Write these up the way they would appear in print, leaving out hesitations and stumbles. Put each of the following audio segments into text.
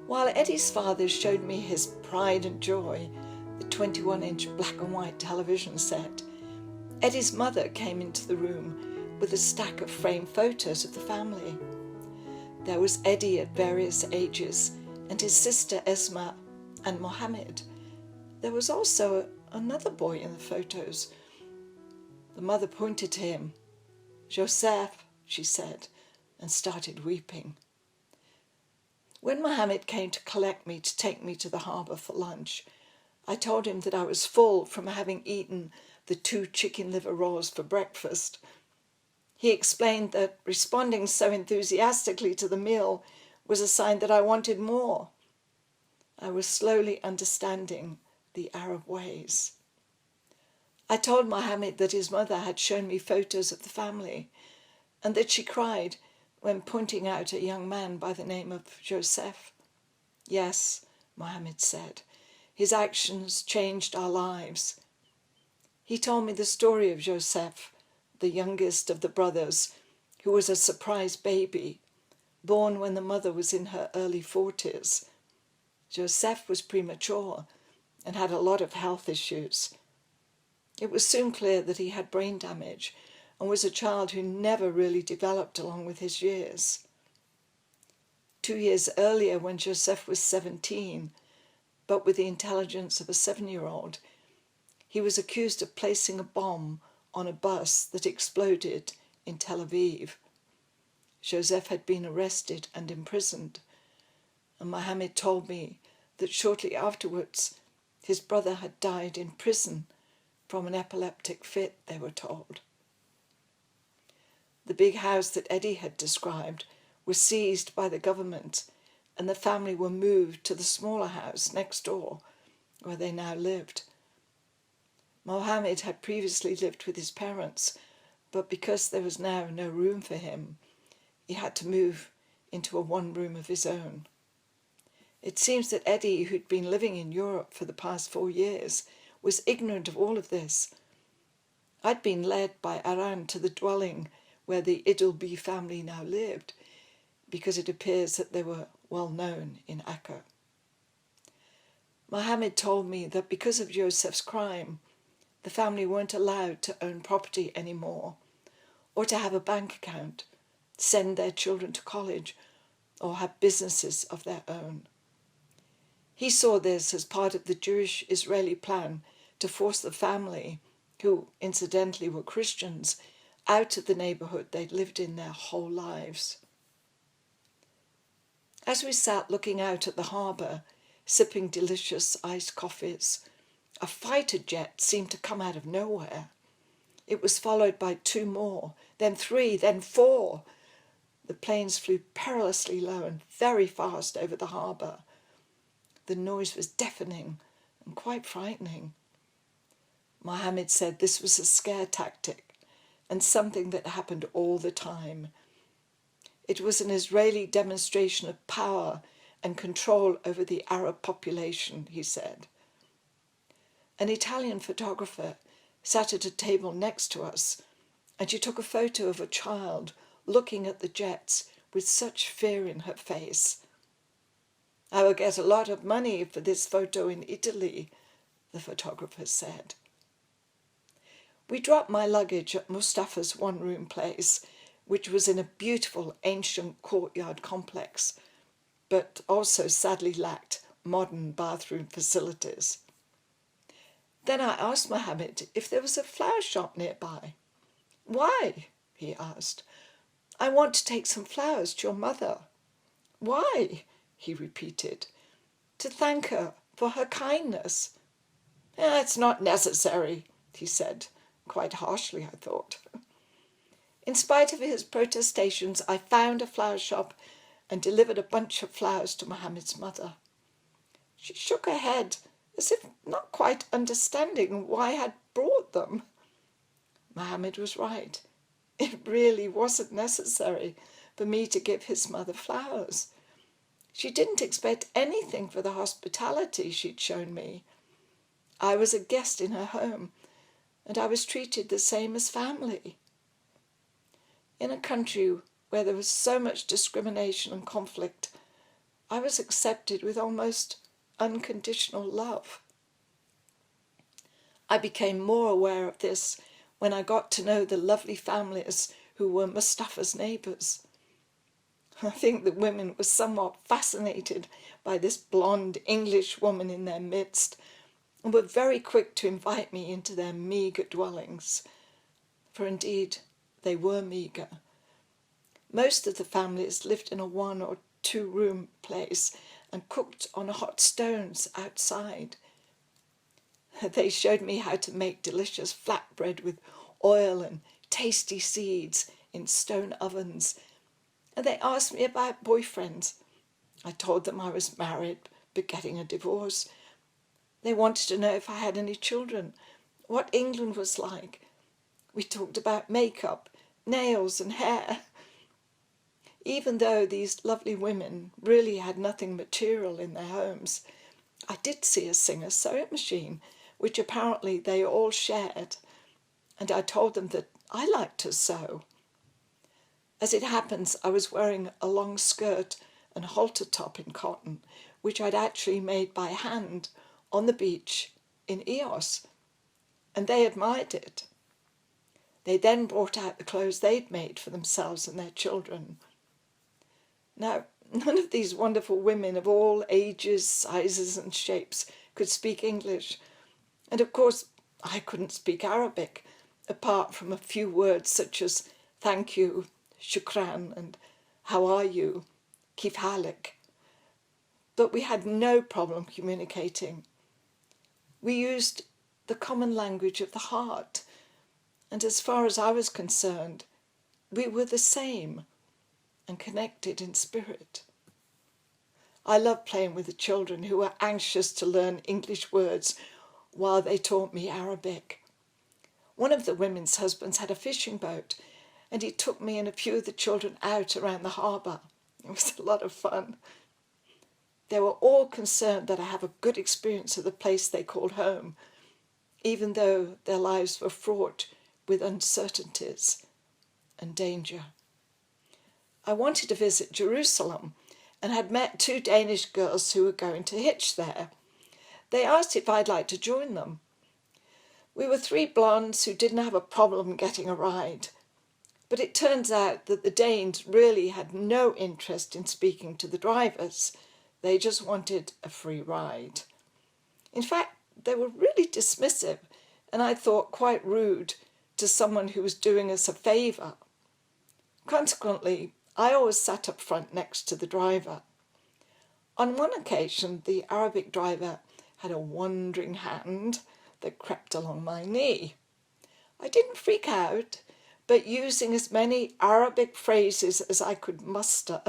While Eddie's father showed me his pride and joy, the 21-inch black and white television set, Eddie's mother came into the room with a stack of framed photos of the family. There was Eddie at various ages, and his sister Esma and Mohammed. There was also another boy in the photos. The mother pointed to him. "Joseph," she said, and started weeping. When Mohammed came to collect me to take me to the harbour for lunch, I told him that I was full from having eaten the 2 chicken liver rolls for breakfast. He explained that responding so enthusiastically to the meal was a sign that I wanted more. I was slowly understanding the Arab ways. I told Mohammed that his mother had shown me photos of the family and that she cried when pointing out a young man by the name of Joseph. "Yes," Mohammed said, "his actions changed our lives." He told me the story of Joseph, the youngest of the brothers, who was a surprise baby, born when the mother was in her early 40s. Joseph was premature and had a lot of health issues. It was soon clear that he had brain damage and was a child who never really developed along with his years. 2 years earlier, when Joseph was 17, but with the intelligence of a 7-year-old, he was accused of placing a bomb on a bus that exploded in Tel Aviv. Joseph had been arrested and imprisoned, and Mohammed told me that shortly afterwards his brother had died in prison from an epileptic fit, they were told. The big house that Eddie had described was seized by the government, and the family were moved to the smaller house next door, where they now lived. Mohammed had previously lived with his parents, but because there was now no room for him, he had to move into a 1-room of his own. It seems that Eddie, who'd been living in Europe for the past 4 years, was ignorant of all of this. I'd been led by Aran to the dwelling where the Idilbi family now lived, because it appears that they were well known in Akka. Mohammed told me that because of Joseph's crime, the family weren't allowed to own property anymore, or to have a bank account, send their children to college, or have businesses of their own. He saw this as part of the Jewish-Israeli plan to force the family, who incidentally were Christians, out of the neighbourhood they'd lived in their whole lives. As we sat looking out at the harbour, sipping delicious iced coffees, a fighter jet seemed to come out of nowhere. It was followed by 2 more, then 3, then 4. The planes flew perilously low and very fast over the harbour. The noise was deafening and quite frightening. Mohammed said this was a scare tactic and something that happened all the time. It was an Israeli demonstration of power and control over the Arab population, he said. An Italian photographer sat at a table next to us, and she took a photo of a child looking at the jets with such fear in her face. "I will get a lot of money for this photo in Italy," the photographer said. We dropped my luggage at Mustafa's 1-room place, which was in a beautiful ancient courtyard complex, but also sadly lacked modern bathroom facilities. Then I asked Mohammed if there was a flower shop nearby. "Why?" he asked. "I want to take some flowers to your mother." "Why?" he repeated. "To thank her for her kindness." "It's not necessary," he said, quite harshly, I thought. In spite of his protestations, I found a flower shop and delivered a bunch of flowers to Mohammed's mother. She shook her head, as if not quite understanding why I had brought them. Mohammed was right. It really wasn't necessary for me to give his mother flowers. She didn't expect anything for the hospitality she'd shown me. I was a guest in her home, and I was treated the same as family. In a country where there was so much discrimination and conflict, I was accepted with almost unconditional love. I became more aware of this when I got to know the lovely families who were Mustafa's neighbours. I think the women were somewhat fascinated by this blonde English woman in their midst and were very quick to invite me into their meagre dwellings, for indeed they were meagre. Most of the families lived in a 1 or 2 room place and cooked on hot stones outside. They showed me how to make delicious flatbread with oil and tasty seeds in stone ovens, and they asked me about boyfriends. I told them I was married but getting a divorce. They wanted to know if I had any children, what England was like. We talked about makeup, nails and hair. Even though these lovely women really had nothing material in their homes, I did see a Singer sewing machine, which apparently they all shared, and I told them that I liked to sew. As it happens, I was wearing a long skirt and halter top in cotton, which I'd actually made by hand on the beach in Eos, and they admired it. They then brought out the clothes they'd made for themselves and their children. Now, none of these wonderful women of all ages, sizes and shapes could speak English, and of course I couldn't speak Arabic, apart from a few words such as thank you, shukran, and how are you, kif halik. But we had no problem communicating. We used the common language of the heart, and as far as I was concerned, we were the same and connected in spirit. I loved playing with the children who were anxious to learn English words while they taught me Arabic. One of the women's husbands had a fishing boat, and he took me and a few of the children out around the harbour. It was a lot of fun. They were all concerned that I have a good experience of the place they called home, even though their lives were fraught with uncertainties and danger. I wanted to visit Jerusalem and had met 2 Danish girls who were going to hitch there. They asked if I'd like to join them. We were 3 blondes who didn't have a problem getting a ride, but it turns out that the Danes really had no interest in speaking to the drivers. They just wanted a free ride. In fact, they were really dismissive, and I thought quite rude to someone who was doing us a favour. Consequently, I always sat up front next to the driver. On one occasion, the Arabic driver had a wandering hand that crept along my knee. I didn't freak out, but using as many Arabic phrases as I could muster,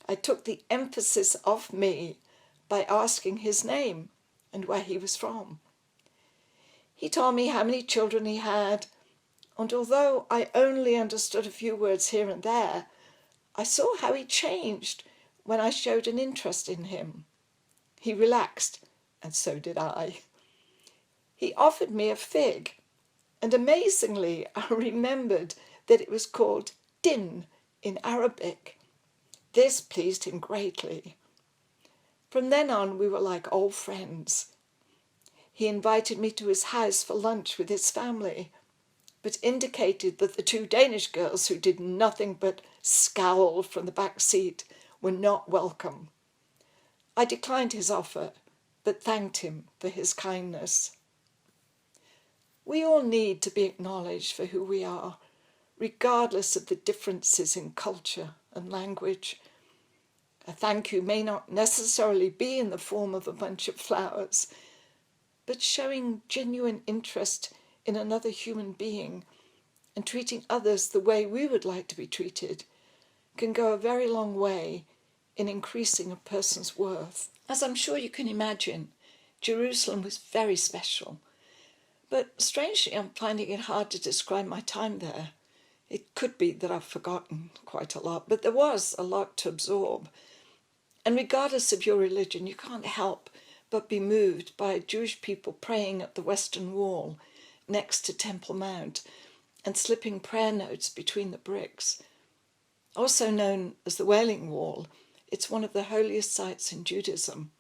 I took the emphasis off me by asking his name and where he was from. He told me how many children he had, and although I only understood a few words here and there, I saw how he changed when I showed an interest in him. He relaxed, and so did I. He offered me a fig, and amazingly I remembered that it was called din in Arabic. This pleased him greatly. From then on we were like old friends. He invited me to his house for lunch with his family, but indicated that the 2 Danish girls who did nothing but scowl from the back seat were not welcome. I declined his offer, but thanked him for his kindness. We all need to be acknowledged for who we are, regardless of the differences in culture and language. A thank you may not necessarily be in the form of a bunch of flowers, but showing genuine interest in another human being and treating others the way we would like to be treated can go a very long way in increasing a person's worth. As I'm sure you can imagine, Jerusalem was very special, but strangely I'm finding it hard to describe my time there. It could be that I've forgotten quite a lot, but there was a lot to absorb. And regardless of your religion, you can't help but be moved by Jewish people praying at the Western Wall next to Temple Mount and slipping prayer notes between the bricks. Also known as the Wailing Wall, It's one of the holiest sites in Judaism.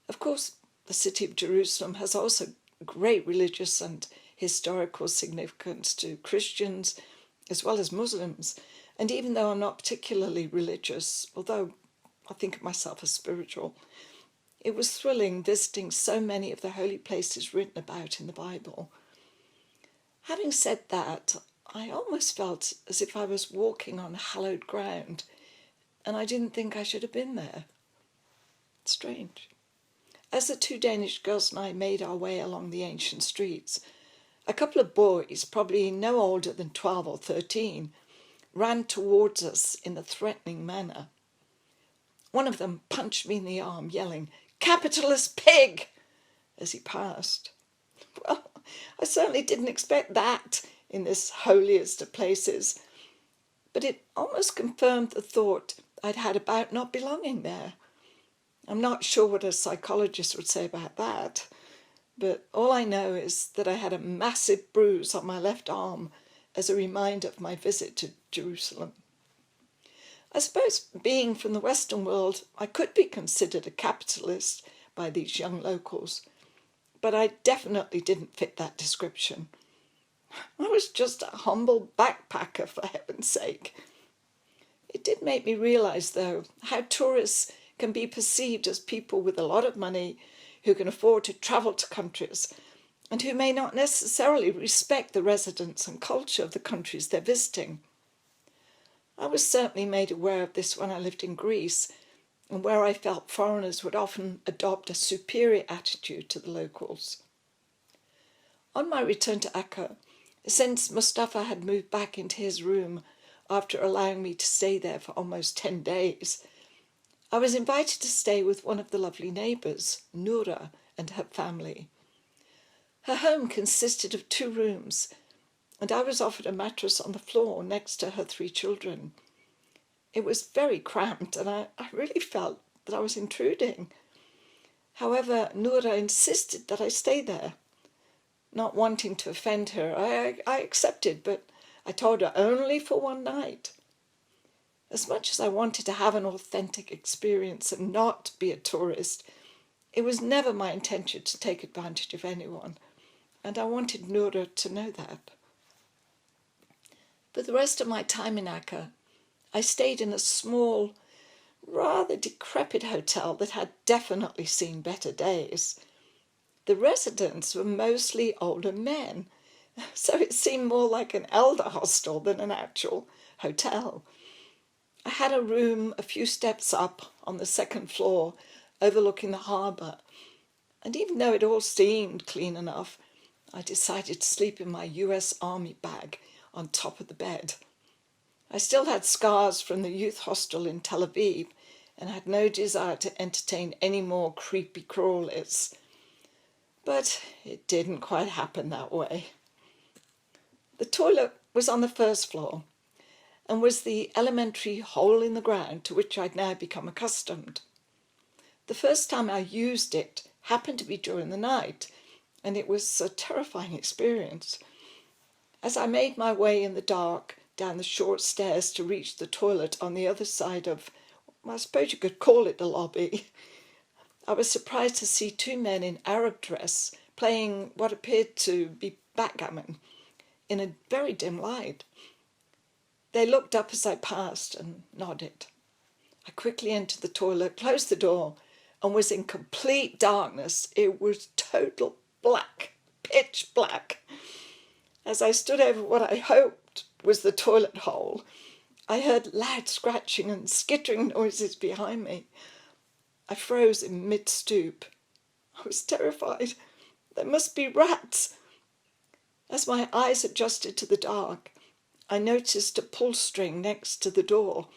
Of course, the city of Jerusalem has also great religious and historical significance to Christians as well as Muslims. And even though I'm not particularly religious, although I think of myself as spiritual, it was thrilling visiting so many of the holy places written about in the Bible. Having said that, I almost felt as if I was walking on hallowed ground, and I didn't think I should have been there. Strange. As the two Danish girls and I made our way along the ancient streets, a couple of boys, probably no older than 12 or 13, ran towards us in a threatening manner. One of them punched me in the arm, yelling, "Capitalist pig!" as he passed. Well, I certainly didn't expect that in this holiest of places, but it almost confirmed the thought I'd had about not belonging there. I'm not sure what a psychologist would say about that, but all I know is that I had a massive bruise on my left arm as a reminder of my visit to Jerusalem. I suppose, being from the Western world, I could be considered a capitalist by these young locals, but I definitely didn't fit that description. I was just a humble backpacker, for heaven's sake. It did make me realise, though, how tourists can be perceived as people with a lot of money who can afford to travel to countries and who may not necessarily respect the residents and culture of the countries they're visiting. I was certainly made aware of this when I lived in Greece, and where I felt foreigners would often adopt a superior attitude to the locals. On my return to Akka, since Mustafa had moved back into his room after allowing me to stay there for almost 10 days, I was invited to stay with one of the lovely neighbours, Noura, and her family. Her home consisted of 2 rooms, and I was offered a mattress on the floor next to her 3 children. It was very cramped, and I really felt that I was intruding. However, Noura insisted that I stay there. Not wanting to offend her, I accepted, but I told her only for one night. As much as I wanted to have an authentic experience and not be a tourist, it was never my intention to take advantage of anyone, and I wanted Noura to know that. For the rest of my time in Akka, I stayed in a small, rather decrepit hotel that had definitely seen better days. The residents were mostly older men, so it seemed more like an elder hostel than an actual hotel. I had a room a few steps up on the 2nd floor overlooking the harbour, and even though it all seemed clean enough, I decided to sleep in my US Army bag on top of the bed. I still had scars from the youth hostel in Tel Aviv and had no desire to entertain any more creepy crawlies. But it didn't quite happen that way. The toilet was on the 1st floor and was the elementary hole in the ground to which I'd now become accustomed. The first time I used it happened to be during the night, and it was a terrifying experience. As I made my way in the dark down the short stairs to reach the toilet on the other side of, I suppose you could call it the lobby, I was surprised to see 2 men in Arab dress playing what appeared to be backgammon in a very dim light. They looked up as I passed and nodded. I quickly entered the toilet, closed the door, and was in complete darkness. It was total black, pitch black. As I stood over what I hoped was the toilet hole, I heard loud scratching and skittering noises behind me. I froze in mid-stoop. I was terrified. There must be rats. As my eyes adjusted to the dark, I noticed a pull string next to the door.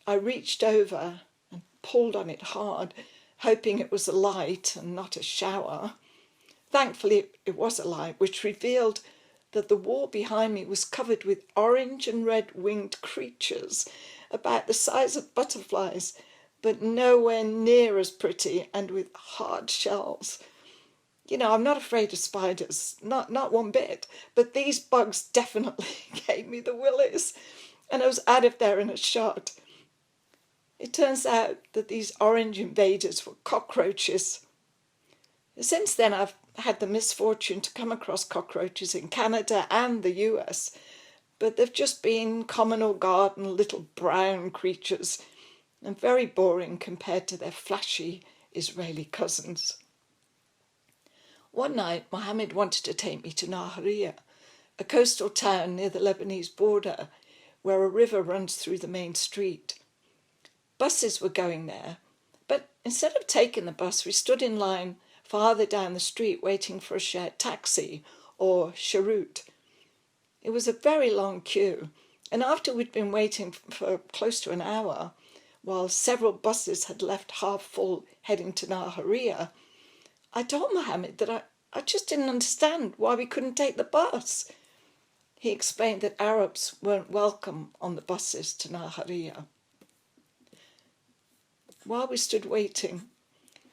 I reached over and pulled on it hard, hoping it was a light and not a shower. Thankfully, it was a light, which revealed that the wall behind me was covered with orange and red winged creatures about the size of butterflies, but nowhere near as pretty and with hard shells. You know, I'm not afraid of spiders, not one bit, but these bugs definitely gave me the willies, and I was out of there in a shot. It turns out that these orange invaders were cockroaches. Since then, I've had the misfortune to come across cockroaches in Canada and the US, but they've just been communal garden little brown creatures and very boring compared to their flashy Israeli cousins. One night, Mohammed wanted to take me to Nahariya, a coastal town near the Lebanese border where a river runs through the main street. Buses were going there, but instead of taking the bus, we stood in line farther down the street waiting for a shared taxi, or sharut. It was a very long queue, and after we'd been waiting for close to an hour, while several buses had left half full heading to Nahariya, I told Mohammed that I just didn't understand why we couldn't take the bus. He explained that Arabs weren't welcome on the buses to Nahariya. While we stood waiting,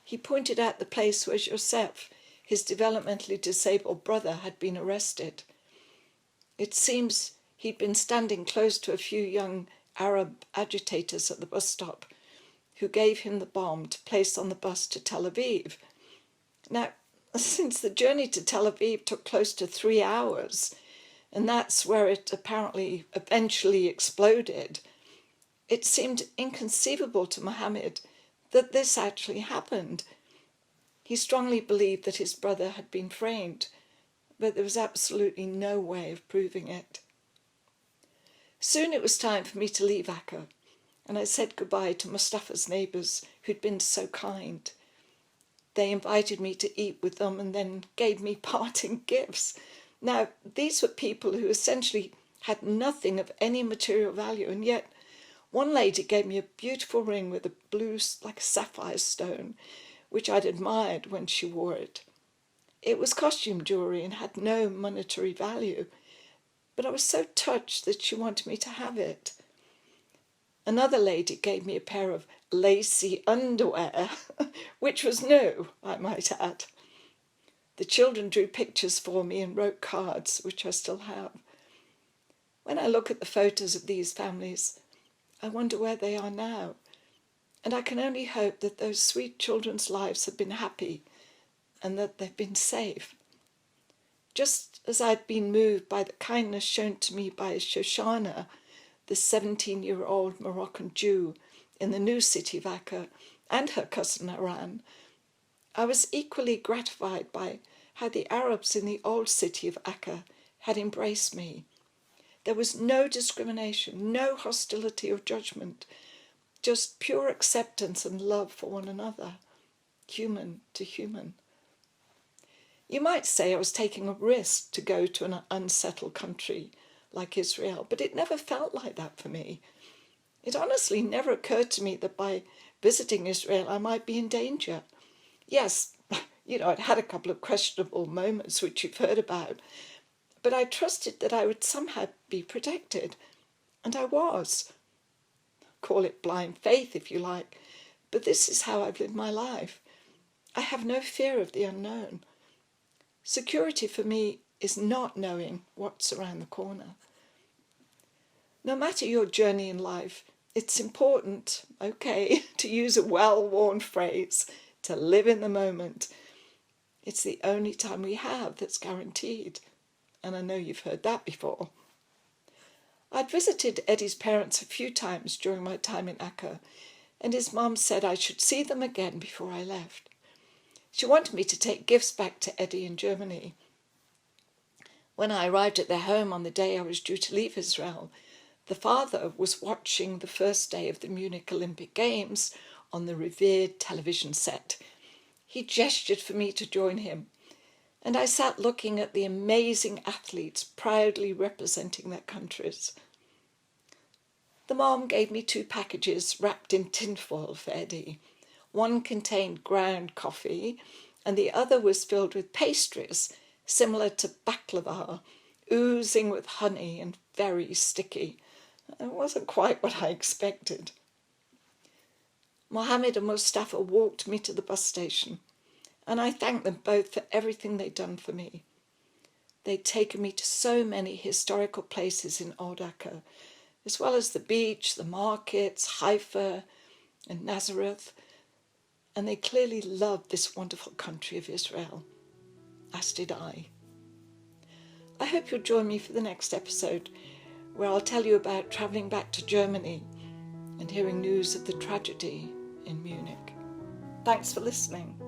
he pointed out the place where Joseph, his developmentally disabled brother, had been arrested. It seems he'd been standing close to a few young Arab agitators at the bus stop who gave him the bomb to place on the bus to Tel Aviv. Now, since the journey to Tel Aviv took close to 3 hours, and that's where it apparently eventually exploded, it seemed inconceivable to Mohammed that this actually happened. He strongly believed that his brother had been framed, but there was absolutely no way of proving it. Soon it was time for me to leave Akka, and I said goodbye to Mustafa's neighbours who'd been so kind. They invited me to eat with them and then gave me parting gifts. Now, these were people who essentially had nothing of any material value, and yet one lady gave me a beautiful ring with a blue, like a sapphire stone, which I'd admired when she wore it. It was costume jewellery and had no monetary value, but I was so touched that she wanted me to have it. Another lady gave me a pair of lacy underwear, which was new, I might add. The children drew pictures for me and wrote cards, which I still have. When I look at the photos of these families, I wonder where they are now, and I can only hope that those sweet children's lives have been happy and that they've been safe. Just as I'd been moved by the kindness shown to me by Shoshana, the 17-year-old Moroccan Jew in the new city of Akka, and her cousin Haran, I was equally gratified by how the Arabs in the old city of Akka had embraced me. There was no discrimination, no hostility or judgment, just pure acceptance and love for one another, human to human. You might say I was taking a risk to go to an unsettled country like Israel, but it never felt like that for me. It honestly never occurred to me that by visiting Israel I might be in danger. Yes, I'd had a couple of questionable moments which you've heard about, but I trusted that I would somehow be protected, and I was. Call it blind faith if you like, but this is how I've lived my life. I have no fear of the unknown. Security for me is not knowing what's around the corner. No matter your journey in life, it's important, to use a well-worn phrase, to live in the moment. It's the only time we have that's guaranteed, and I know you've heard that before. I'd visited Eddie's parents a few times during my time in Akka, and his mum said I should see them again before I left. She wanted me to take gifts back to Eddie in Germany. When I arrived at their home on the day I was due to leave Israel, the father was watching the first day of the Munich Olympic Games on the revered television set. He gestured for me to join him, and I sat looking at the amazing athletes proudly representing their countries. The mom gave me 2 packages wrapped in tinfoil for Eddie. One contained ground coffee, and the other was filled with pastries, similar to baklava, oozing with honey and very sticky. It wasn't quite what I expected. Mohammed and Mustafa walked me to the bus station, and I thanked them both for everything they'd done for me. They'd taken me to so many historical places in Old Akka, as well as the beach, the markets, Haifa, and Nazareth, and they clearly loved this wonderful country of Israel, as did I. I hope you'll join me for the next episode, where I'll tell you about travelling back to Germany and hearing news of the tragedy in Munich. Thanks for listening.